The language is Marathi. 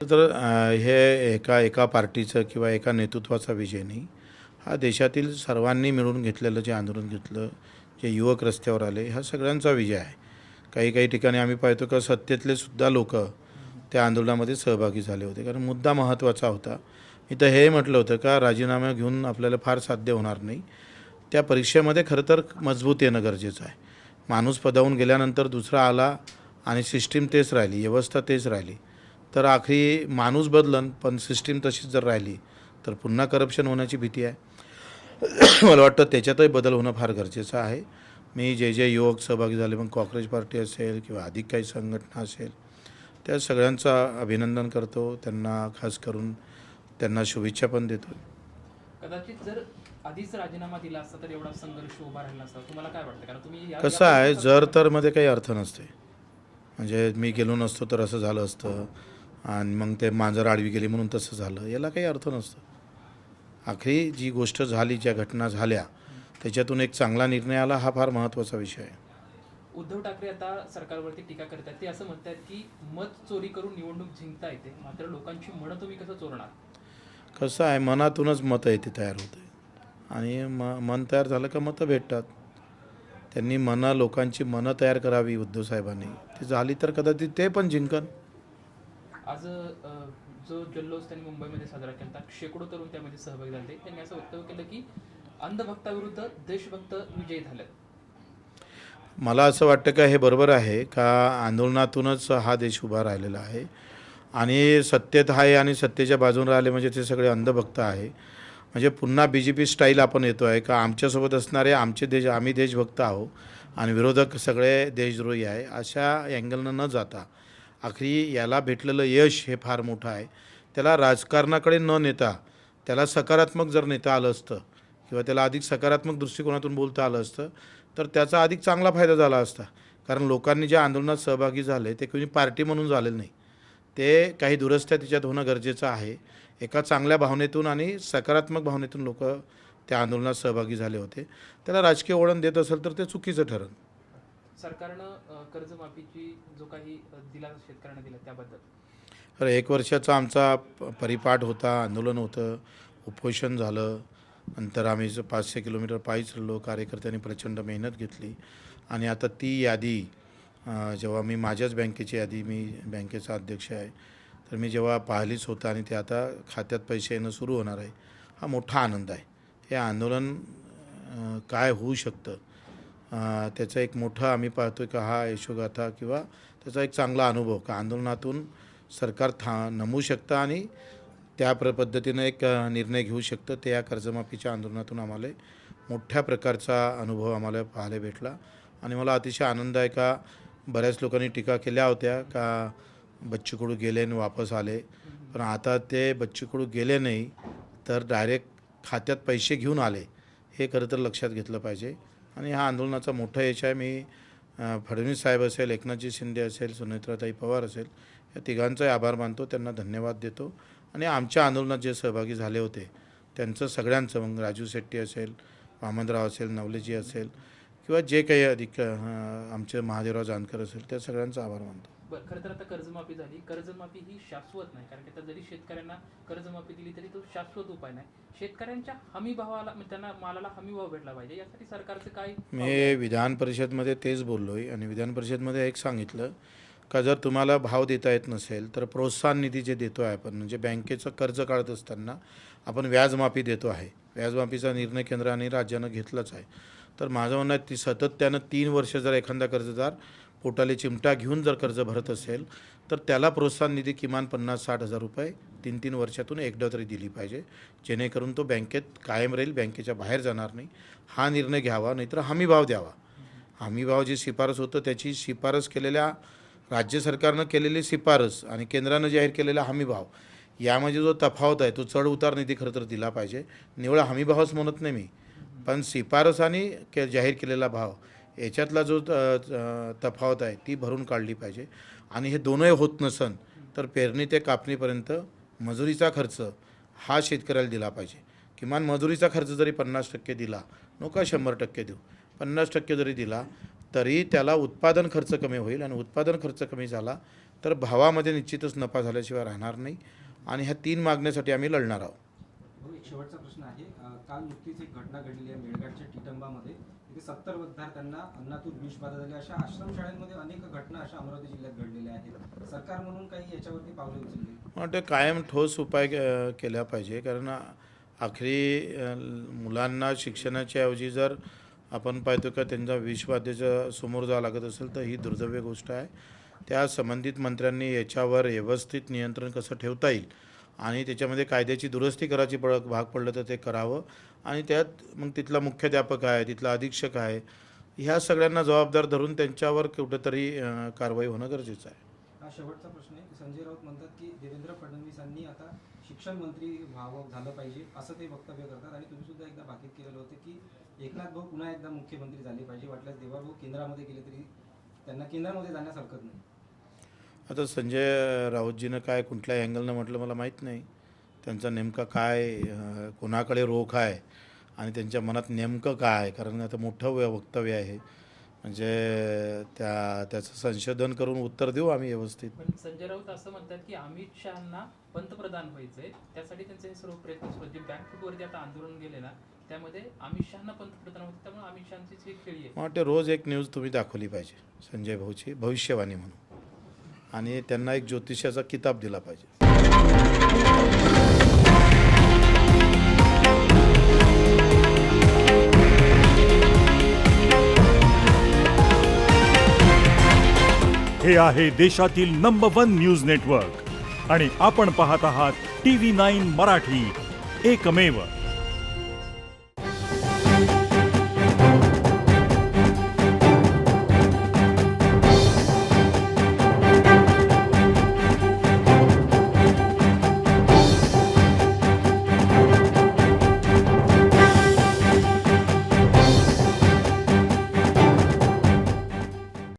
तर हे एका पार्टीचं किंवा एका नेतृत्वाचा विजय नाही. हा देशातील सर्वांनी मिळून घेतलेलं जे आंदोलन घेतलं, जे युवक रस्त्यावर आले, हा सगळ्यांचा विजय आहे. काही काही ठिकाणी आम्ही पाहतो का सत्तेतले सुद्धा लोक त्या आंदोलनामध्ये सहभागी झाले होते, कारण मुद्दा महत्त्वाचा होता. मी तर हे म्हटलं होतं का राजीनामा घेऊन आपल्याला फार साध्य होणार नाही. त्या परीक्षेमध्ये खरं तर मजबूत येणं गरजेचं आहे. माणूस पदावून गेल्यानंतर दुसरा आला आणि सिस्टीम तेच राहिली, व्यवस्था तेच राहिली, तर आखरी माणूस बदलन पण सिस्टीम तशीच जर राहिली तर पुन्हा करप्शन होण्याची भीती आहे. मला वाटतं त्याच्यातही बदल होणं फार गरजेचं आहे. मी जे युवक सहभागी झाले, मग काँग्रेस पार्टी असेल किंवा अधिक काही संघटना असेल, त्या सगळ्यांचं अभिनंदन करतो. त्यांना खास करून त्यांना शुभेच्छा पण देतो. कदाचित जर आधीच राजीनामा दिला असता तर एवढा संघर्ष उभा राहिला असता, तुम्हाला काय वाटतं? कारण तुम्ही कसं आहे, जर तर मध्ये काही अर्थ नसते. म्हणजे मी गेलो नसतो तर असं झालं असतं आणि मग ते मांजर आडवी गेली म्हणून तसं झालं, याला काही अर्थ नसतं. आखरी जी गोष्ट झाली, ज्या घटना झाल्या, त्याच्यातून एक चांगला निर्णय आला, हा फार महत्त्वाचा विषय आहे. उद्धव ठाकरे आता सरकारवरती टीका करतात. ते असं म्हणतात की मत चोरी करून निवडणूक जिंकता येते, मात्र लोकांची मनं तुम्ही कसं चोरणार? कसं आहे, मनातूनच मतं येते तयार होते आणि मन तयार झालं का मतं भेटतात. त्यांनी लोकांची मनं तयार करावी उद्धव साहेबांनी. ती झाली तर कदाचित ते पण जिंकन. आज जो जल्लोष त्यांनी मुंबईमध्ये साजरा केला, शेकडो तरुण त्यामध्ये सहभागी झाले. त्यांनी असं वक्तव्य केलं की अंधभक्ताविरुद्ध देशभक्त विजयी झालेत. मला असं वाटतं का हे बरोबर आहे का आंदोलनातूनच हा देश उभा राहिलेला आहे आणि सत्तेत आहे आणि सत्तेच्या बाजून राहिले म्हणजे ते सगळे अंधभक्त आहे. म्हणजे पुन्हा BJP स्टाईल आपण येतो आहे का आमच्यासोबत असणारे आम्ही देशभक्त आहोत आणि विरोधक सगळे देशद्रोही आहे, अशा अँगलनं न जाता आखरी याला भेटलेलं यश हे फार मोठं आहे. त्याला राजकारणाकडे न नेता त्याला सकारात्मक जर नेता आलं असतं किंवा त्याला अधिक सकारात्मक दृष्टिकोनातून बोलता आलं असतं तर त्याचा अधिक चांगला फायदा झाला असता. कारण लोकांनी ज्या आंदोलनात सहभागी झाले ते कोणी पार्टी म्हणून झालेलं नाही. ते काही दुरस्त्या त्याच्यात होणं गरजेचं आहे. एका चांगल्या भावनेतून आणि सकारात्मक भावनेतून लोक त्या आंदोलनात सहभागी झाले होते. त्याला राजकीय वळण देत असेल तर ते चुकीचं ठरेल. सरकारनं कर्जमाफीची जो काही दिला शेतकऱ्यांना दिला त्याबद्दल तर 1 वर्षाचा आमचा परिपाठ होता, आंदोलन होतं, उपोषण झालं. नंतर आम्ही 500 किलोमीटर पायी चाललो. कार्यकर्त्यांनी प्रचंड मेहनत घेतली आणि आता ती यादी जेव्हा मी माझ्याच बँकेची यादी, मी बँकेचा अध्यक्ष आहे, तर मी जेव्हा पाहिलीच होतं आणि ते आता खात्यात पैसे येणं सुरू होणार आहे, हा मोठा आनंद आहे. हे आंदोलन काय होऊ शकतं त्याचा एक मोठा आम्ही पाहतो की हा यशोगाथा किंवा त्याचा एक चांगला अनुभव का आंदोलनातून सरकार नमू शकतं आणि त्या पद्धतीनं एक निर्णय घेऊ शकतं. ते या कर्जमाफीच्या आंदोलनातून आम्हाला मोठ्या प्रकारचा अनुभव आम्हाला पाहायला भेटला आणि मला अतिशय आनंद आहे का बऱ्याच लोकांनी टीका केल्या होत्या का बच्चू कडू गेले आणि वापस आले, पण आता ते बच्चू कडू गेले नाही तर डायरेक्ट खात्यात पैसे घेऊन आले. हे खरं तर लक्षात घेतलं पाहिजे आणि हा आंदोलनाचा मोठा यश आहे. मी फडणवीस साहेब असेल, एकनाथजी शिंदे असेल, सुनेत्राताई पवार असेल, या तिघांचाही आभार मानतो, त्यांना धन्यवाद देतो आणि आमच्या आंदोलनात जे सहभागी झाले होते त्यांचं सगळ्यांचं, मग राजू शेट्टी असेल, वामनराव असेल, नवलेजी असेल किंवा जे काही अधिक आमचे महादेवराव जानकर असेल, त्या सगळ्यांचा आभार मानतो. बरं, खरं तर आता कर्जमाफी झाली. कर्जमाफी ही शाश्वत नाही, कारण की आता जरी शेतकऱ्यांना कर्जमाफी दिली तरी तो शाश्वत उपाय नाही. शेतकऱ्यांच्या हमी भावाला, त्यांना मालाला हमी भाव भेटला पाहिजे, यासाठी सरकारचं काय? मी विधान परिषदमध्ये तेच बोललो आहे आणि विधान परिषदमध्ये एक सांगितलं का जर तुम्हाला भाव देता येत नसेल तर प्रोत्साहन निधी जे देतो आहे आपण, म्हणजे बँकेचं कर्ज काढत असताना आपण व्याजमाफी देतो आहे. व्याजमाफीचा निर्णय केंद्र आणि राज्यानं घेतलाच आहे. तर माझं म्हणणं आहे ती सातत्यानं 3 वर्ष जर एखादा कर्जदार पोटाले चिमटा घेऊन जर कर्ज भरत असेल तर त्याला प्रोत्साहन निधी किमान 50-60 हजार रुपये 3-3 वर्षातून एकदा तरी दिली पाहिजे, जेणेकरून तो बँकेत कायम राहील, बँकेच्या बाहेर जाणार नाही. हा निर्णय घ्यावा, नाहीतर हमी भाव द्यावा. हमी भाव जी शिफारस होतं त्याची शिफारस केलेल्या राज्य सरकारनं केलेली शिफारस आणि केंद्रानं जाहीर केलेला हमी भाव यामध्ये जो तफावत आहे तो चढ उतार निधी खरं तर दिला पाहिजे. निवळ हमी भावच म्हणत नाही मी, पण शिफारस आणि जाहीर केलेला भाव याच्यातला जो तफावत आहे ती भरून काढली पाहिजे. आणि हे दोनही होत नसन तर पेरणी ते कापणीपर्यंत मजुरीचा खर्च हा शेतकऱ्याला दिला पाहिजे. किमान मजुरीचा खर्च जरी 50% दिला, नको 100% देऊ, 50% जरी दिला तरी त्याला उत्पादन खर्च कमी होईल आणि उत्पादन खर्च कमी झाला तर भावामध्ये निश्चितच नफा झाल्याशिवाय राहणार नाही आणि ह्या 3 मागण्यासाठी आम्ही लढणार आहोत. हो, एक शेवटचा प्रश्न आहे. काल नुकतीच एक घटना घडलेली आहे मेळघाटच्या टिटंबामध्ये. तिथे 70 विद्यार्थ्यांना अन्नातून विषबाधा झाली. अशा आश्रमशाळांमध्ये अनेक घटना अशा अमरावती जिल्ह्यात घडलेल्या आहेत. सरकार म्हणून काही याच्यावरती पावले उचलली? ते कायम ठोस उपाय केला पाहिजे, कारण आखरी मुलांना शिक्षणाच्या ऐवजी जर आपण पाहतो का त्यांचा विषबाधेच्या समोर जावं लागत असेल तर ही दुर्दैवी गोष्ट आहे. त्या संबंधित मंत्र्यांनी याच्यावर व्यवस्थित नियंत्रण कसं ठेवता येईल आणि त्याच्यामध्ये कायद्याची दुरुस्ती करायची भाग पडलं तर ते करावं आणि त्यात मग तिथला मुख्याध्यापक आहे, तिथला अधीक्षक आहे, ह्या सगळ्यांना जबाबदार धरून त्यांच्यावर कुठेतरी कारवाई होणं गरजेचं आहे. हा शेवटचा प्रश्न आहे. संजय राऊत म्हणतात की देवेंद्र फडणवीसांनी आता शिक्षण मंत्री व्हावं झालं पाहिजे असं ते वक्तव्य करतात आणि तुम्ही सुद्धा एकदा भाकीत केलेलं होतं की एकनाथ भाऊ पुन्हा एकदा मुख्यमंत्री झाले पाहिजे. वाटल्यास देवाभाऊ केंद्रामध्ये गेले तरी त्यांना केंद्रामध्ये जाण्यास हरकत नाही. आता संजय राऊतजीनं काय कुठल्या अँगलनं म्हटलं मला माहीत नाही. त्यांचा नेमका काय कोणाकडे रोख आहे आणि त्यांच्या मनात नेमकं काय आहे, कारण आता मोठं वक्तव्य आहे, म्हणजे त्याचं संशोधन करून उत्तर देऊ आम्ही व्यवस्थित. पण संजय राऊत असं म्हणतात की अमित शहांना पंतप्रधान व्हायचंय, त्यासाठी त्यांचे हे सर्व प्रयत्न सुरू आहेत. जे बॅकफूटवरती आता आंदोलन गेले ना त्यामध्ये अमित शहांना पंतप्रधान होते, त्यामुळे अमित शहांचीच ही खेळी आहे. मला वाटते रोज एक न्यूज तुम्ही दाखवली पाहिजे संजय भाऊची भविष्यवाणी म्हणून आणि त्यांना एक ज्योतिषाचा किताब दिला पाहिजे. हे आहे देशातील नंबर 1 न्यूज नेटवर्क आणि आपण पाहत आहात TV9 मराठी, एकमेव.